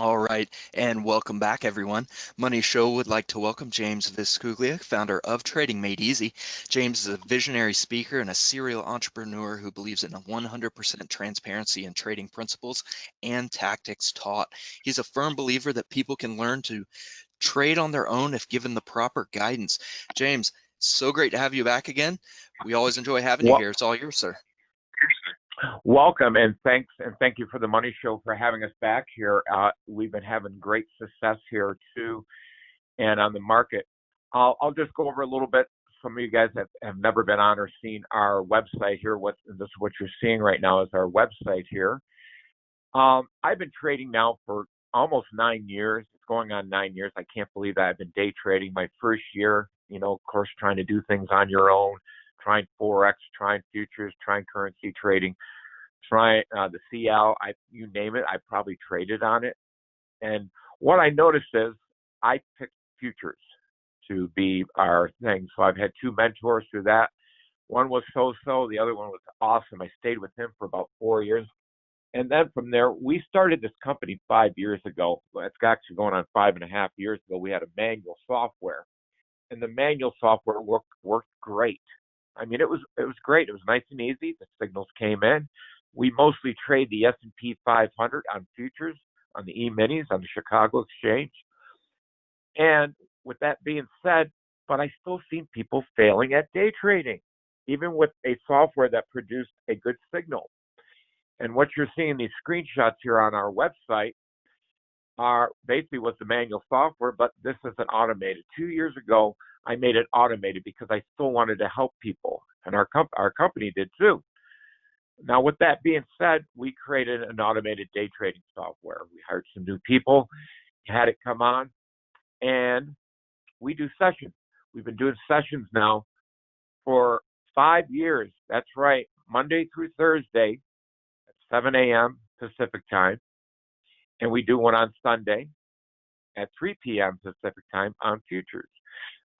All right, and welcome back, everyone. Money Show would like to welcome James Viscuglia, founder of Trading Made Easy. James is a visionary speaker and a serial entrepreneur who believes in 100% transparency in trading principles and tactics taught. He's a firm believer that people can learn to trade on their own if given the proper guidance. James, so great to have you back again. We always enjoy having you Well, here. It's all yours, sir. welcome and thanks, and thank you for the Money Show for having us back here. We've been having great success here too, and on the market. I'll just go over a little bit. Some of you guys have never been on or seen our website here. This is what you're seeing right now is our website here. I've been trading now for almost 9 years. It's going on 9 years. I can't believe that I've been day trading. My first year, of course, trying to do things on your own, trying Forex, trying futures, trying currency trading, trying the CL, you name it, I probably traded on it. And what I noticed is I picked futures to be our thing. So I've had two mentors through that. One was so-so, the other one was awesome. I stayed with him for about 4 years. And then from there, we started this company 5 years ago. It's actually going on 5.5 years ago. We had a manual software, and the manual software worked great. I mean, it was great. It was nice and easy. The signals came in. We mostly trade the S&P 500 on futures, on the E-minis, on the Chicago Exchange. And with that being said, but I still seen people failing at day trading, even with a software that produced a good signal. And what you're seeing, these screenshots here on our website, are basically was the manual software, but this is an automated. 2 years ago, I made it automated because I still wanted to help people, and our company did too. Now, with that being said, we created an automated day trading software. We hired some new people, had it come on, and we do sessions. We've been doing sessions now for 5 years. That's right, Monday through Thursday at 7 a.m. Pacific time, and we do one on Sunday at 3 p.m. Pacific time on futures,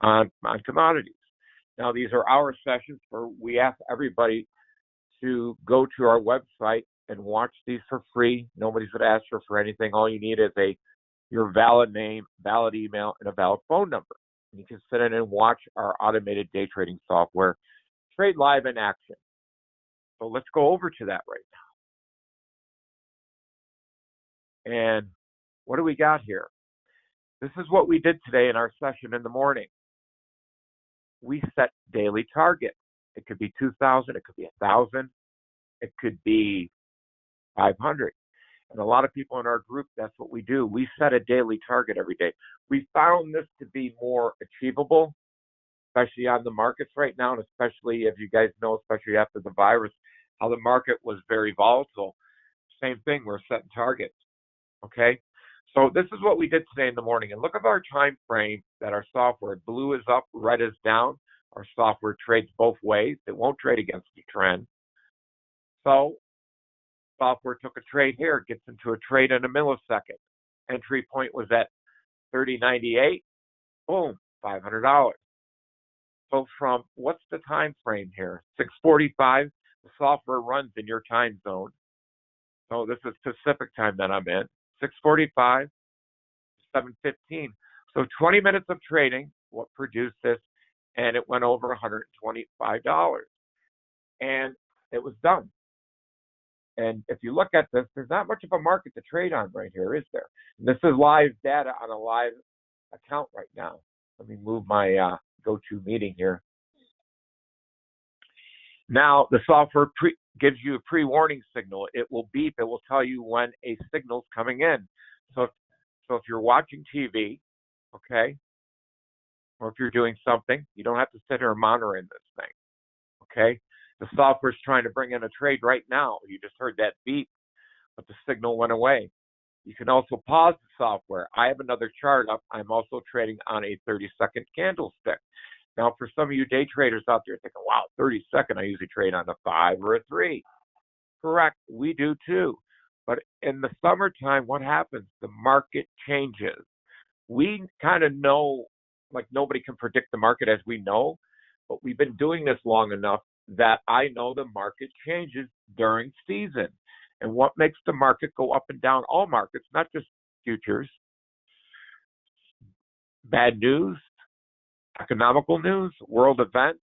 on commodities. Now, these are our sessions where we ask everybody to go to our website and watch these for free. Nobody's going to ask you for anything. All you need is your valid name, valid email, and a valid phone number. And you can sit in and watch our automated day trading software trade live in action. So let's go over to that right now. And what do we got here? This is what we did today in our session in the morning. We set daily targets. It could be 2,000, it could be 1,000, it could be 500. And a lot of people in our group, that's what we do. We set a daily target every day. We found this to be more achievable, especially on the markets right now, and especially if you guys know, especially after the virus, how the market was very volatile. Same thing, we're setting targets, okay? So this is what we did today in the morning. And look at our time frame that our software, blue is up, red is down. Our software trades both ways. It won't trade against the trend. So software took a trade here, gets into a trade in a millisecond. Entry point was at 30.98. Boom, $500. So from, what's the time frame here? 6:45. The software runs in your time zone. So this is Pacific time that I'm in. 6:45, 7:15. So 20 minutes of trading, what produced this, and it went over $125. And it was done. And if you look at this, there's not much of a market to trade on right here, is there? And this is live data on a live account right now. Let me move my go-to meeting here. Now, the software gives you a pre-warning signal. It will beep. It will tell you when a signal's coming in. So if you're watching TV, okay, or if you're doing something, you don't have to sit here and monitor in this thing, okay? The software's trying to bring in a trade right now. You just heard that beep, but the signal went away. You can also pause the software. I have another chart up. I'm also trading on a 30-second candlestick. Now, for some of you day traders out there thinking, wow, 30-second, I usually trade on a 5 or a 3. Correct, we do too. But in the summertime, what happens? The market changes. We kind of know, like nobody can predict the market as we know, but we've been doing this long enough that I know the market changes during season. And what makes the market go up and down, all markets, not just futures, bad news, economical news, world events,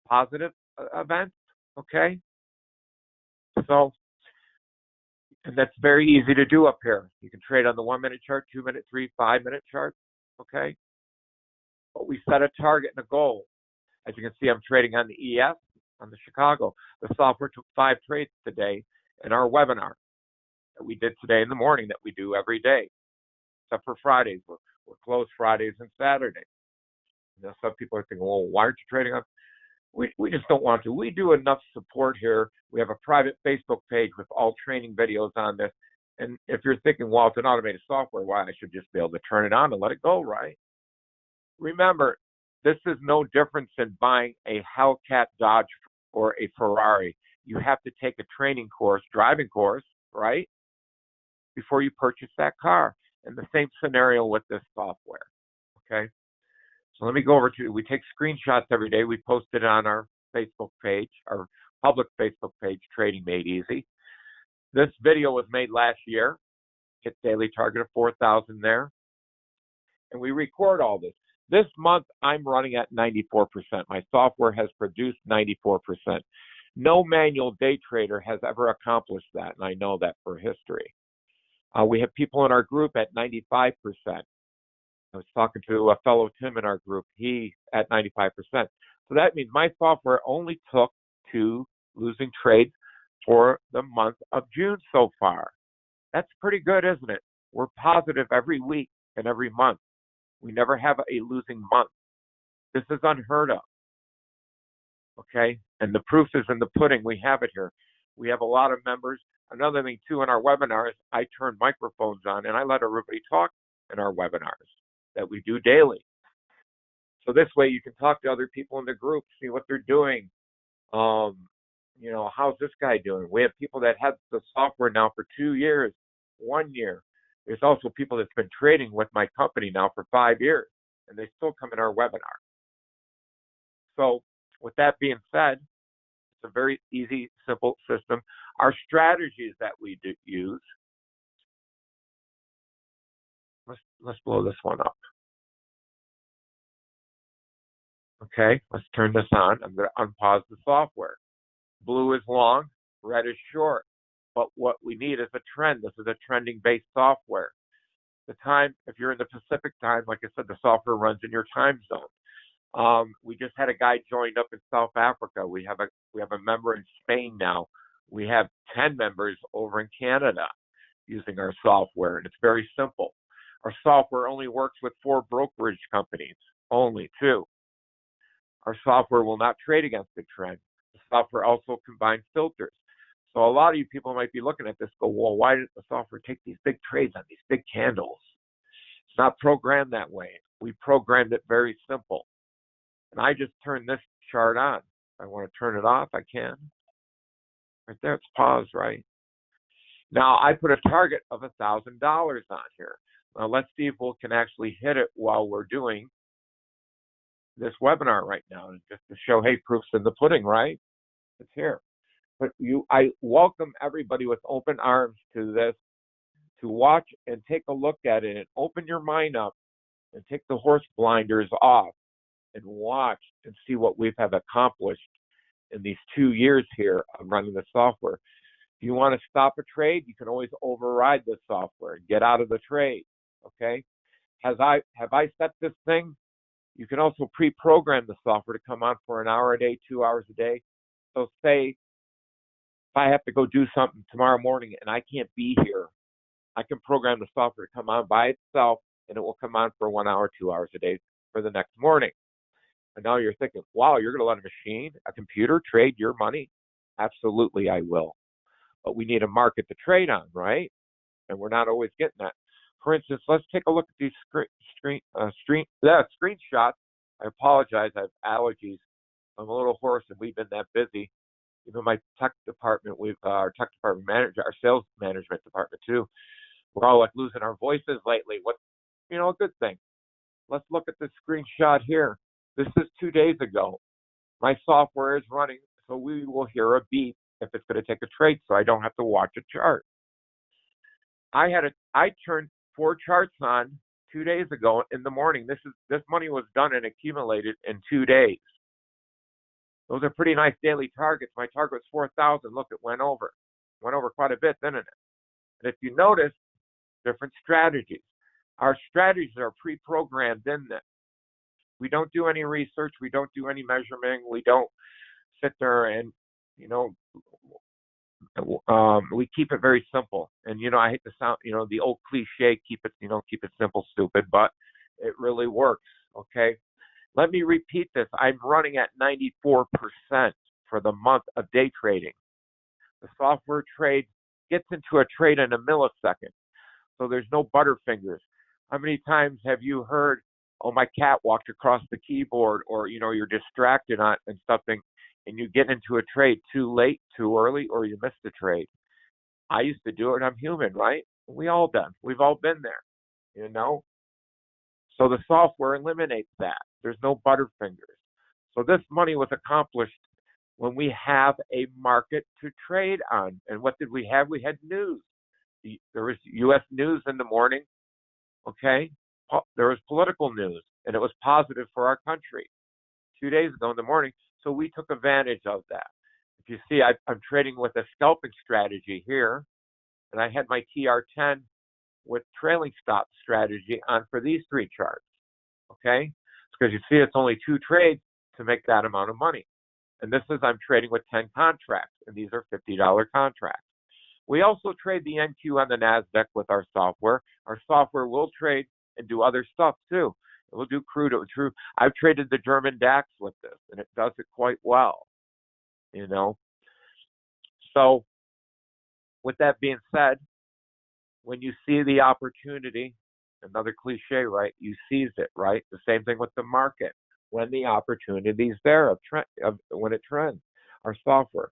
positive events. Okay, so and that's very easy to do up here. You can trade on the 1 minute chart, 2 minute, 3, 5 minute chart. Okay, but we set a target and a goal. As you can see, I'm trading on the ES, on the Chicago. The software took 5 trades today in our webinar that we did today in the morning that we do every day, except for Fridays. We're closed Fridays and Saturdays. You know, some people are thinking, well, why aren't you trading on? We just don't want to. We do enough support here. We have a private Facebook page with all training videos on this. And if you're thinking, well, it's an automated software, why I should just be able to turn it on and let it go, right? Remember, this is no difference than buying a Hellcat Dodge or a Ferrari. You have to take a training course, driving course, right, before you purchase that car. And the same scenario with this software, okay? So let me go over to, we take screenshots every day. We post it on our Facebook page, our public Facebook page, Trading Made Easy. This video was made last year. Hit daily target of 4,000 there. And we record all this. This month, I'm running at 94%. My software has produced 94%. No manual day trader has ever accomplished that, and I know that for history. We have people in our group at 95%. I was talking to a fellow Tim in our group. He at 95%. So that means my software only took 2 losing trades for the month of June so far. That's pretty good, isn't it? We're positive every week and every month. We never have a losing month. This is unheard of. Okay? And the proof is in the pudding. We have it here. We have a lot of members. Another thing, too, in our webinars, I turn microphones on and I let everybody talk in our webinars that we do daily. So this way you can talk to other people in the group, see what they're doing. You know, how's this guy doing? We have people that have the software now for 2 years, 1 year. There's also people that's been trading with my company now for 5 years, and they still come in our webinar. So with that being said, it's a very easy, simple system. Our strategies that we use, let's blow this one up. Okay, let's turn this on. I'm going to unpause the software. Blue is long, red is short. But what we need is a trend. This is a trending-based software. The time, if you're in the Pacific time, like I said, the software runs in your time zone. We just had a guy joined up in South Africa. We have a member in Spain now. We have 10 members over in Canada using our software, and it's very simple. Our software only works with 4 brokerage companies, only 2. Our software will not trade against the trend. The software also combines filters. So a lot of you people might be looking at this, go, well, why did the software take these big trades on these big candles? It's not programmed that way. We programmed it very simple. And I just turned this chart on. If I want to turn it off, I can. Right there, it's paused, right? Now, I put a target of $1,000 on here. Now, let's see if we can actually hit it while we're doing this webinar right now, just to show, hey, proof's in the pudding, right? It's here. But I welcome everybody with open arms to this, to watch and take a look at it and open your mind up and take the horse blinders off and watch and see what we have accomplished in these 2 years here of running the software. If you want to stop a trade, you can always override the software and get out of the trade, okay? Have I set this thing? You can also pre-program the software to come on for an hour a day, 2 hours a day. So say if I have to go do something tomorrow morning and I can't be here, I can program the software to come on by itself, and it will come on for 1 hour, 2 hours a day for the next morning. And now you're thinking, wow, you're going to let a machine, a computer trade your money? Absolutely, I will. But we need a market to trade on, right? And we're not always getting that. For instance, let's take a look at these screenshots. I apologize, I have allergies. I'm a little hoarse, and we've been that busy. Even my tech department, our tech department manager, our sales management department too, we're all like losing our voices lately. What's, a good thing. Let's look at this screenshot here. This is 2 days ago. My software is running, so we will hear a beep if it's going to take a trade, so I don't have to watch a chart. I turned 4 charts on 2 days ago in the morning. This money was done and accumulated in 2 days. Those are pretty nice daily targets. My target was 4,000. Look, it went over quite a bit, didn't it? And if you notice, different strategies. Our strategies are pre-programmed in this. We don't do any research. We don't do any measurement. We don't sit there and, you know, we keep it very simple. And, I hate to sound, the old cliche, keep it simple, stupid, but it really works. Okay. Let me repeat this. I'm running at 94% for the month of day trading. The software trade gets into a trade in a millisecond. So there's no butterfingers. How many times have you heard, oh, my cat walked across the keyboard, or, you're distracted on and something, and you get into a trade too late, too early, or you miss the trade? I used to do it. I'm human, right? We've all been there. So the software eliminates that. There's no butterfingers. So this money was accomplished when we have a market to trade on. And what did we have? We had news. There was U.S. news in the morning. Okay. There was political news, and it was positive for our country 2 days ago in the morning. So we took advantage of that. If you see, I'm trading with a scalping strategy here, and I had my TR10 with trailing stop strategy on for these 3 charts. Okay. Because you see, it's only 2 trades to make that amount of money. And I'm trading with 10 contracts, and these are $50 contracts. We also trade the NQ on the NASDAQ with our software. Our software will trade and do other stuff too. It will do crude. I've traded the German DAX with this, and it does it quite well. So with that being said, when you see the opportunity, another cliche, right? You seize it, right? The same thing with the market. When the opportunity is there, when it trends, our software.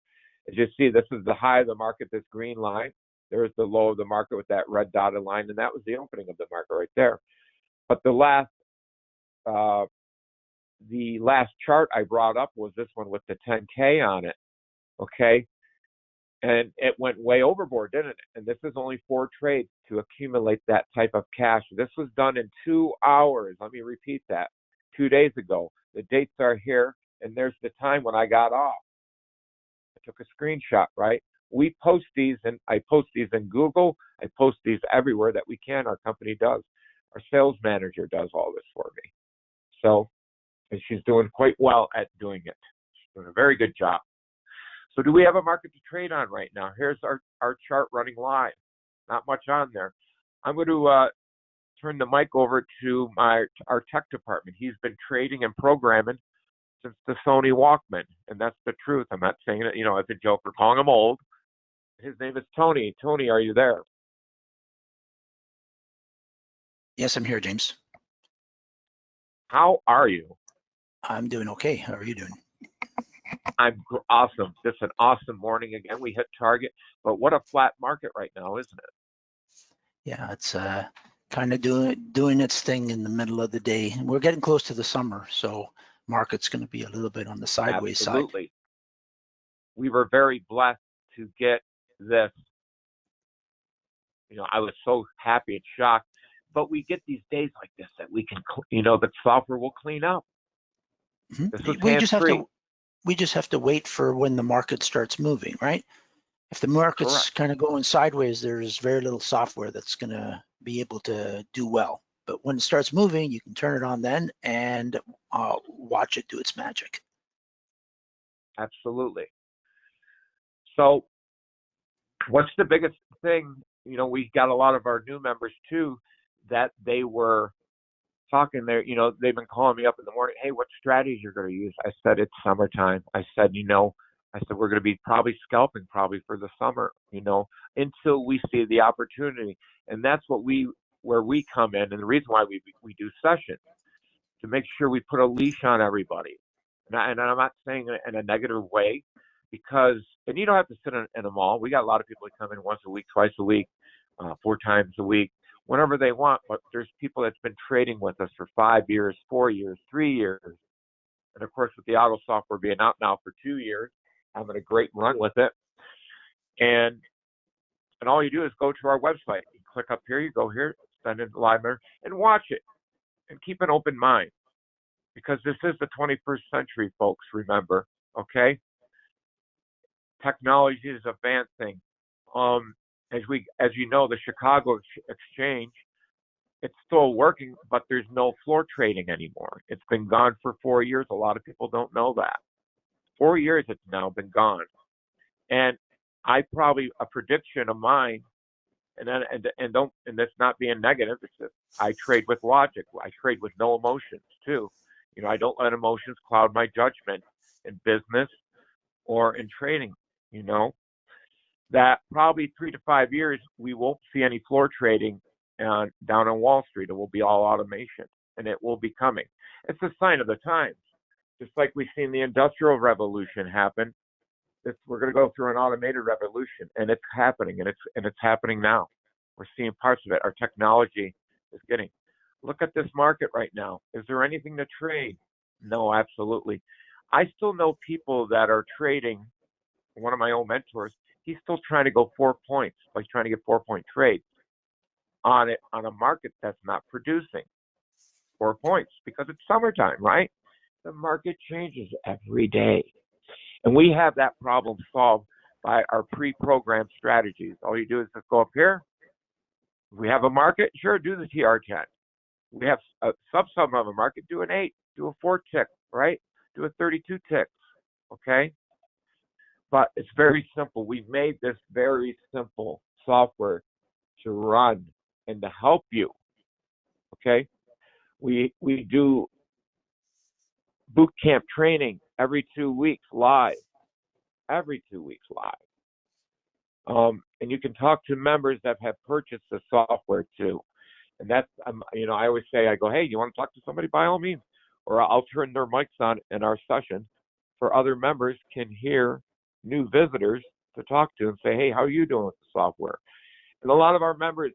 As you see, this is the high of the market, this green line. There's the low of the market with that red dotted line, and that was the opening of the market right there. But the last chart I brought up was this one with the 10K on it. Okay. And it went way overboard, didn't it? And this is only 4 trades to accumulate that type of cash. This was done in 2 hours. Let me repeat that. 2 days ago. The dates are here, and there's the time when I got off. I took a screenshot, right? We post these, and I post these in Google. I post these everywhere that we can. Our company does. Our sales manager does all this for me. So, and she's doing quite well at doing it. She's doing a very good job. So do we have a market to trade on right now? Here's our chart running live. Not much on there. I'm going to turn the mic over to our tech department. He's been trading and programming since the Sony Walkman, and that's the truth. I'm not saying it, as a joke or calling him old. His name is Tony. Tony, are you there? Yes, I'm here, James. How are you? I'm doing okay. How are you doing? I'm awesome. Just an awesome morning again. We hit target, but what a flat market right now, isn't it? Yeah, it's kind of doing its thing in the middle of the day. We're getting close to the summer, so market's going to be a little bit on the sideways side. Absolutely. We were very blessed to get this. I was so happy and shocked. But we get these days like this that we can, the software will clean up. Mm-hmm. This was hands-free. We just have to wait for when the market starts moving, right? If the market's kind of going sideways, there's very little software that's going to be able to do well. But when it starts moving, you can turn it on then and watch it do its magic. Absolutely. So what's the biggest thing? We got a lot of our new members too that they were talking there. They've been calling me up in the morning. Hey, what strategies you're going to use? I said, it's summertime. I said, we're going to be probably scalping for the summer, until we see the opportunity. And that's where we come in. And the reason why we do sessions, to make sure we put a leash on everybody. And I'm not saying it in a negative way, because, and you don't have to sit in a mall. We got a lot of people that come in once a week, twice a week, 4 times a week, whenever they want. But there's people that's been trading with us for 5 years, 4 years, 3 years. And of course, with the auto software being out now for 2 years, having a great run with it. And all you do is go to our website. You click up here, you go here, than in live manner, and watch it and keep an open mind because this is the 21st century, folks. Remember, okay? Technology is advancing. As you know, the Chicago Exchange, it's still working, but there's no floor trading anymore. It's been gone for 4 years. A lot of people don't know that. 4 years it's now been gone. And I probably a prediction of mine, and that's not being negative. It's just I trade with logic. I trade with no emotions too. I don't let emotions cloud my judgment in business or in trading. You know that probably 3 to 5 years we won't see any floor trading down on Wall Street. It will be all automation, and it will be coming. It's a sign of the times. Just like we've seen the Industrial Revolution happen, we're going to go through an automated revolution, and it's happening, and it's happening now. We're seeing parts of it. Our technology is getting. Look at this market right now. Is there anything to trade? No, absolutely. I still know people that are trading. One of my old mentors, he's still trying to go 4 points, like trying to get 4-point trades on it on a market that's not producing 4 points because it's summertime, right? The market changes every day. And we have that problem solved by our pre-programmed strategies. All you do is just go up here. If we have a market, sure, do the TR10. We have a sub of a market, do an 8, do a 4 tick, right? Do a 32 ticks, okay? But it's very simple. We've made this very simple software to run and to help you, okay? We do boot camp training every 2 weeks live, every 2 weeks live. And you can talk to members that have purchased the software too. And that's, I always say, I go, hey, you want to talk to somebody? By all means. Or I'll turn their mics on in our session for other members can hear new visitors to talk to and say, hey, how are you doing with the software? And a lot of our members'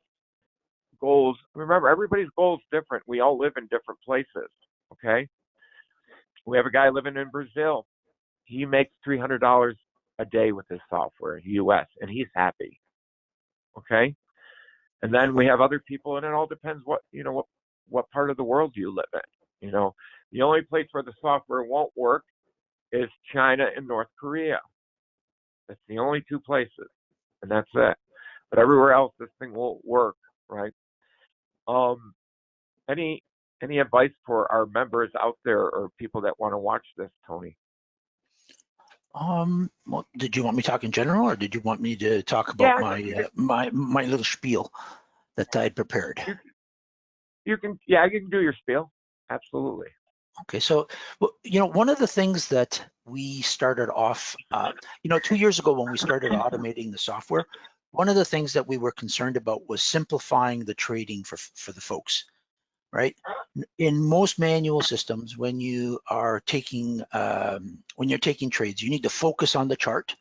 goals, remember, everybody's goal is different. We all live in different places, okay? We have a guy living in Brazil. He makes $300 a day with his software, US, and he's happy, okay? And then we have other people, and it all depends what part of the world you live in. The only place where the software won't work is China and North Korea. That's the only 2 places, and that's it. But everywhere else, this thing won't work, right? Any advice for our members out there or people that want to watch this, Tony? Well, did you want me to talk in general, or did you want me to talk about my little spiel that I prepared? You can do your spiel. Absolutely. Okay, so one of the things that we started off, 2 years ago when we started automating the software, one of the things that we were concerned about was simplifying the trading for the folks, right? In most manual systems, when you are taking trades, you need to focus on the chart,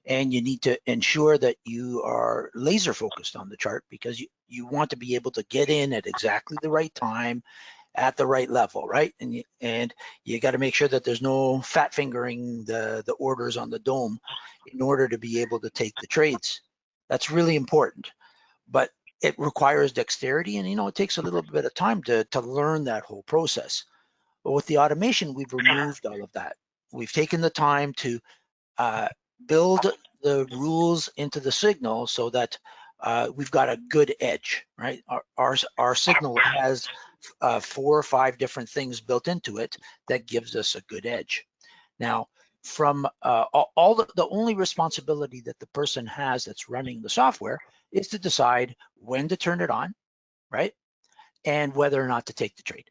and you need to ensure that you are laser focused on the chart because you want to be able to get in at exactly the right time at the right level, right? And you got to make sure that there's no fat fingering the orders on the dome in order to be able to take the trades. That's really important, but it requires dexterity, and it takes a little bit of time to learn that whole process. But with the automation, we've removed all of that. We've taken the time to build the rules into the signal so that we've got a good edge, right? Our signal has 4 or 5 different things built into it that gives us a good edge. Now, from the only responsibility that the person has that's running the software is to decide when to turn it on, right? And whether or not to take the trade.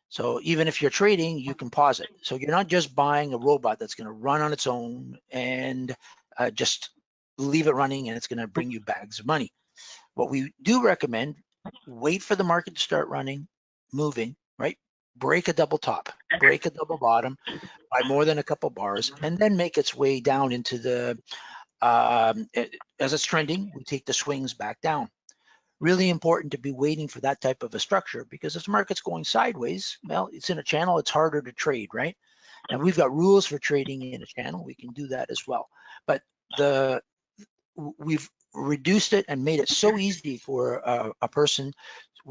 So even if you're trading, you can pause it. So you're not just buying a robot that's going to run on its own and just leave it running and it's going to bring you bags of money. What we do recommend, wait for the market to start running, moving, right? Break a double top, break a double bottom by more than a couple bars, and then make its way down into the, as it's trending, we take the swings back down. Really important to be waiting for that type of a structure, because if the market's going sideways, well, it's in a channel, it's harder to trade, right? And we've got rules for trading in a channel. We can do that as well. But we've reduced it and made it so easy for a person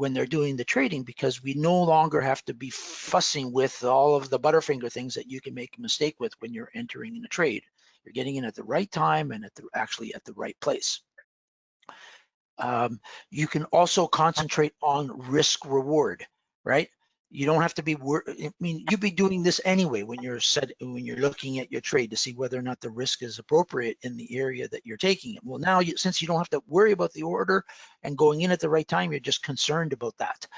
when they're doing the trading, because we no longer have to be fussing with all of the Butterfinger things that you can make a mistake with when you're entering in a trade. You're getting in at the right time and actually at the right place. You can also concentrate on risk reward, right? You don't have to be, I mean, you'd be doing this anyway when you're looking at your trade to see whether or not the risk is appropriate in the area that you're taking it. Well, now since you don't have to worry about the order and going in at the right time, you're just concerned about that.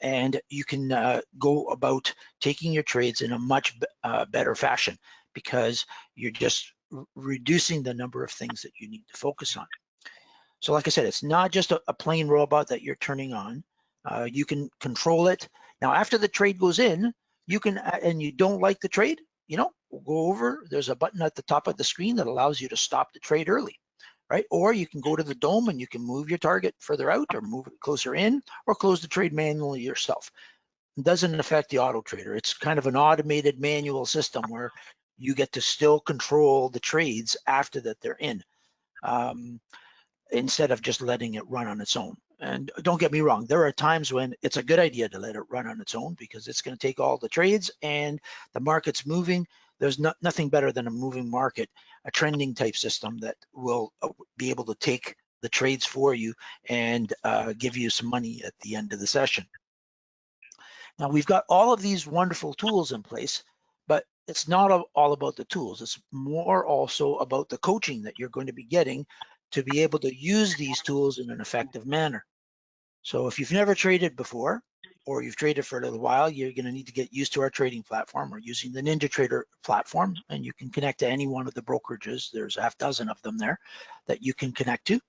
And you can go about taking your trades in a much better fashion, because you're just reducing the number of things that you need to focus on. So like I said, it's not just a plain robot that you're turning on. You can control it. Now, after the trade goes in, you can, and you don't like the trade, go over, there's a button at the top of the screen that allows you to stop the trade early, right? Or you can go to the dome and you can move your target further out or move it closer in, or close the trade manually yourself. It doesn't affect the auto trader. It's kind of an automated manual system where you get to still control the trades after that they're in. Instead of just letting it run on its own. And don't get me wrong, there are times when it's a good idea to let it run on its own, because it's going to take all the trades and the market's moving. There's nothing better than a moving market, a trending type system that will be able to take the trades for you and give you some money at the end of the session. Now, we've got all of these wonderful tools in place, but it's not all about the tools. It's more also about the coaching that you're going to be getting to be able to use these tools in an effective manner. So if you've never traded before, or you've traded for a little while, you're going to need to get used to our trading platform. We're using the NinjaTrader platform, and you can connect to any one of the brokerages. There's a half dozen of them there that you can connect to.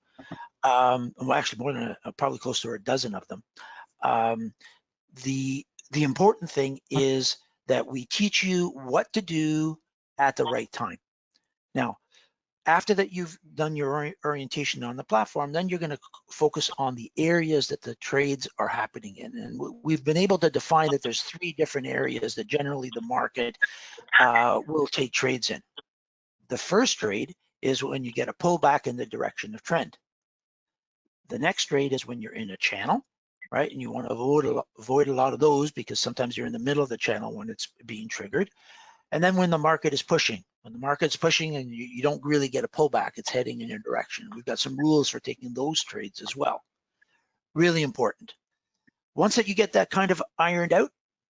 Well, actually more than probably close to a dozen of them. The important thing is that we teach you what to do at the right time. Now, after that you've done your orientation on the platform, then you're going to focus on the areas that the trades are happening in. And we've been able to define that there's 3 different areas that generally the market will take trades in. The first trade is when you get a pullback in the direction of trend. The next trade is when you're in a channel, right? And you want to avoid a lot of those, because sometimes you're in the middle of the channel when it's being triggered. And then when the market is pushing, when the market's pushing and you don't really get a pullback, it's heading in your direction. We've got some rules for taking those trades as well. Really important. Once that you get that kind of ironed out,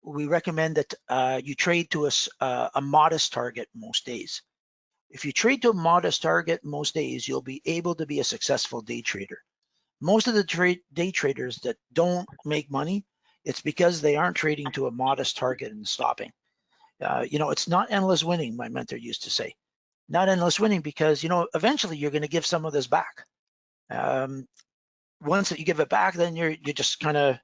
we recommend that you trade to a modest target most days. If you trade to a modest target most days, you'll be able to be a successful day trader. Most of the day traders that don't make money, it's because they aren't trading to a modest target and stopping. It's not endless winning, my mentor used to say. Not endless winning, because, eventually you're going to give some of this back. Once that you give it back, then you're just kind of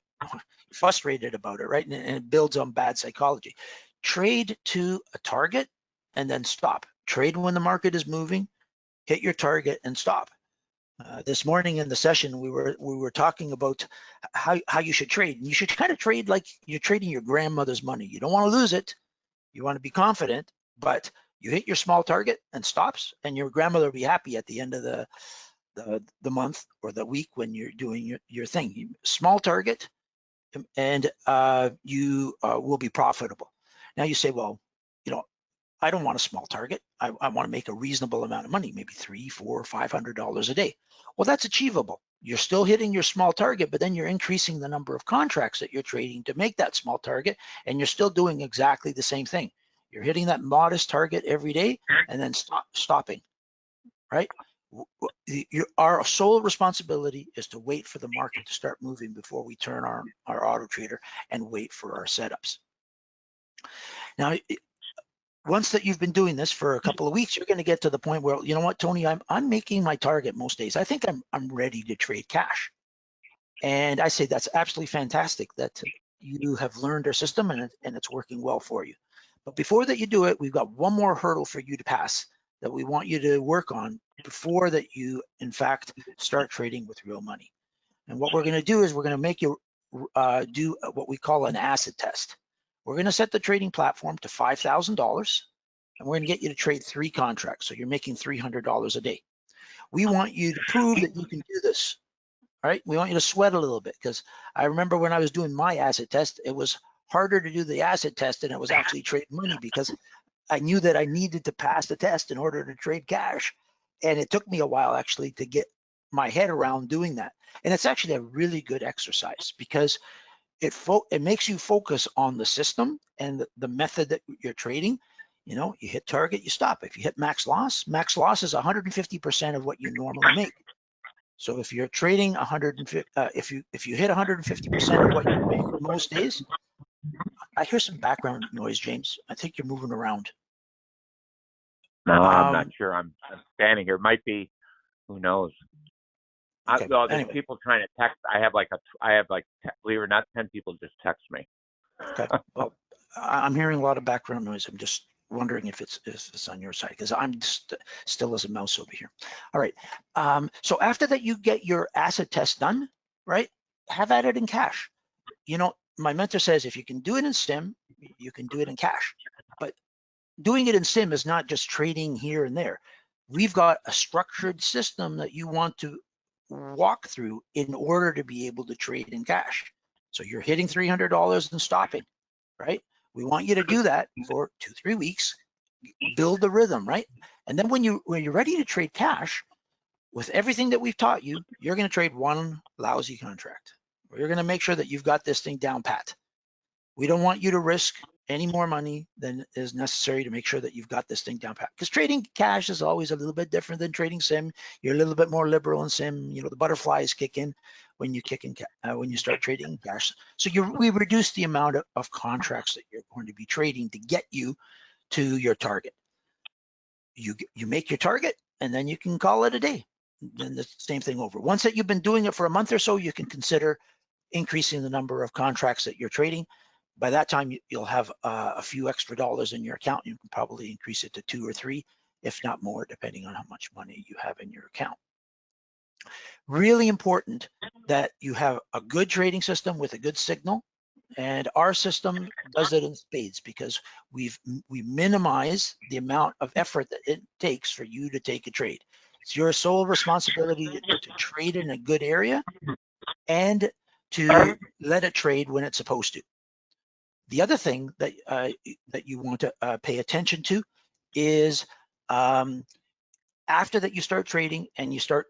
frustrated about it, right? And it builds on bad psychology. Trade to a target and then stop. Trade when the market is moving, hit your target and stop. This morning in the session, we were talking about how you should trade. And you should kind of trade like you're trading your grandmother's money. You don't want to lose it. You want to be confident, but you hit your small target and stops, and your grandmother will be happy at the end of the month or the week when you're doing your thing. Small target, and you will be profitable. Now you say, well, I don't want a small target. I want to make a reasonable amount of money, maybe $300, $400, $500 a day. Well, that's achievable. You're still hitting your small target, but then you're increasing the number of contracts that you're trading to make that small target, and you're still doing exactly the same thing. You're hitting that modest target every day and then stopping, right? Our sole responsibility is to wait for the market to start moving before we turn our auto trader and wait for our setups. Now, once that you've been doing this for a couple of weeks, you're going to get to the point where, you know what, Tony, I'm making my target most days. I think I'm ready to trade cash. And I say that's absolutely fantastic that you have learned our system and it's working well for you. But before that you do it, we've got one more hurdle for you to pass that we want you to work on before that you, in fact, start trading with real money. And what we're going to do is we're going to make you do what we call an acid test. We're going to set the trading platform to $5,000, and we're going to get you to trade 3 contracts. So you're making $300 a day. We want you to prove that you can do this right? We want you to sweat a little bit, because I remember when I was doing my acid test, it was harder to do the acid test than it was actually trade money, because I knew that I needed to pass the test in order to trade cash. And it took me a while actually to get my head around doing that. And it's actually a really good exercise, because it makes you focus on the system and the method that you're trading. You know, you hit target, you stop. If you hit max loss is 150% of what you normally make. So if you're trading 150, if you hit 150% of what you make most days. I hear some background noise, James. I think you're moving around. No, I'm not sure. I'm standing here. Might be. Who knows? Okay. There's Anyway. people trying to text. I have like, believe it or not, 10 people just text me. Okay. Well, I'm hearing a lot of background noise. I'm just wondering if it's on your side, because I'm still as a mouse over here. All right. So after that, you get your asset test done, right? Have at it in cash. You know, my mentor says if you can do it in sim, you can do it in cash. But doing it in sim is not just trading here and there. We've got a structured system that you want to walk through in order to be able to trade in cash. So you're hitting $300 and stopping, right? We want you to do that for 2-3 weeks, build the rhythm, right? And then when you're ready to trade cash, with everything that we've taught you, you're going to trade one lousy contract. You're going to make sure that you've got this thing down pat. We don't want you to risk any more money than is necessary to make sure that you've got this thing down pat. Because trading cash is always a little bit different than trading sim. You're a little bit more liberal in sim. You know, the butterflies kick in when you when you start trading cash. So we reduce the amount of contracts that you're going to be trading to get you to your target. You make your target, and then you can call it a day. Then the same thing over. Once that you've been doing it for a month or so, you can consider increasing the number of contracts that you're trading. By that time, you'll have a few extra dollars in your account. You can probably increase it to 2 or 3, if not more, depending on how much money you have in your account. Really important that you have a good trading system with a good signal. And our system does it in spades, because we minimize the amount of effort that it takes for you to take a trade. It's your sole responsibility to trade in a good area and to let it trade when it's supposed to. The other thing that you want to pay attention to is after that you start trading and you start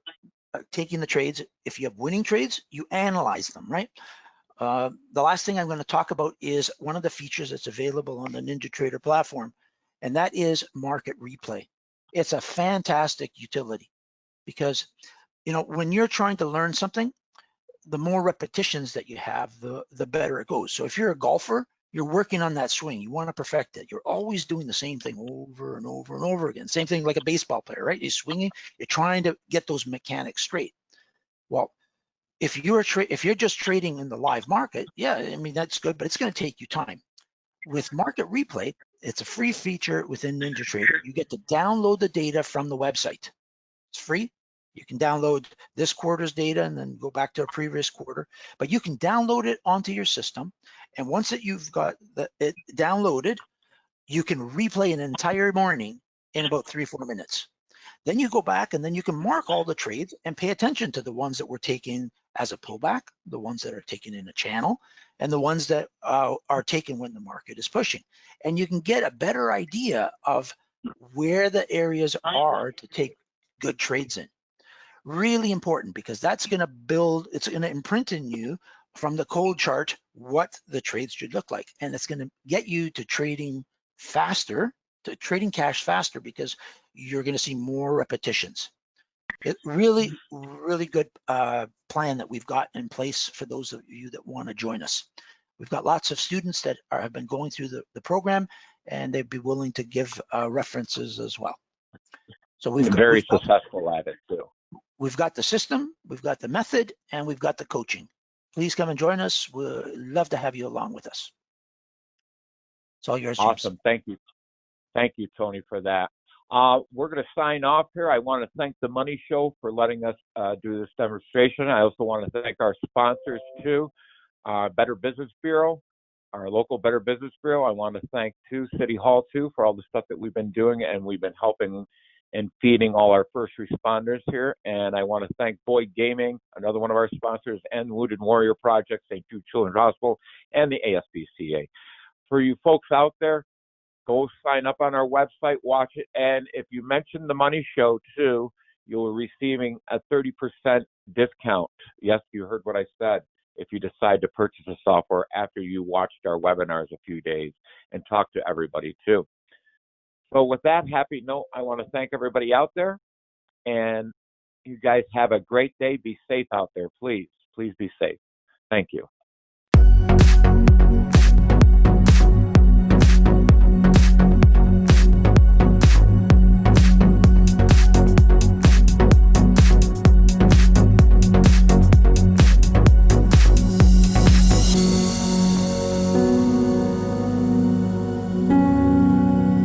taking the trades, if you have winning trades, you analyze them, right? The last thing I'm going to talk about is one of the features that's available on the NinjaTrader platform, and that is market replay. It's a fantastic utility, because you know, when you're trying to learn something, the more repetitions that you have, the better it goes. So if you're a golfer, you're working on that swing. You want to perfect it. You're always doing the same thing over and over and over again. Same thing like a baseball player, right? You're swinging, you're trying to get those mechanics straight. Well, if you're just trading in the live market, yeah, I mean, that's good, but it's going to take you time. With market replay, it's a free feature within NinjaTrader. You get to download the data from the website. It's free. You can download this quarter's data and then go back to a previous quarter, but you can download it onto your system. And once that you've got it downloaded, you can replay an entire morning in about 3-4 minutes. Then you go back and then you can mark all the trades and pay attention to the ones that were taken as a pullback, the ones that are taken in a channel, and the ones that are taken when the market is pushing. And you can get a better idea of where the areas are to take good trades in. Really important, because that's going to it's going to imprint in you from the cold chart what the trades should look like. And it's going to get you to trading faster, to trading cash faster, because you're going to see more repetitions. It really, really good plan that we've got in place for those of you that want to join us. We've got lots of students that have been going through the program, and they'd be willing to give references as well. So we've very successful at it too. We've got the system, we've got the method, and we've got the coaching. Please come and join us. We'd love to have you along with us. It's all yours, James. Awesome. Thank you. Thank you, Tony, for that. We're going to sign off here. I want to thank the Money Show for letting us do this demonstration. I also want to thank our sponsors too, Better Business Bureau, our local Better Business Bureau. I want to thank City Hall too for all the stuff that we've been doing, and we've been helping and feeding all our first responders here. And I want to thank Boyd Gaming, another one of our sponsors, and Wounded Warrior Project, St. Jude Children's Hospital, and the ASPCA. For you folks out there, go sign up on our website, watch it, and if you mention the Money Show too, you'll be receiving a 30% discount. Yes, you heard what I said. If you decide to purchase the software after you watched our webinars a few days and talk to everybody too. So with that happy note, I want to thank everybody out there, and you guys have a great day. Be safe out there, please. Please be safe. Thank you.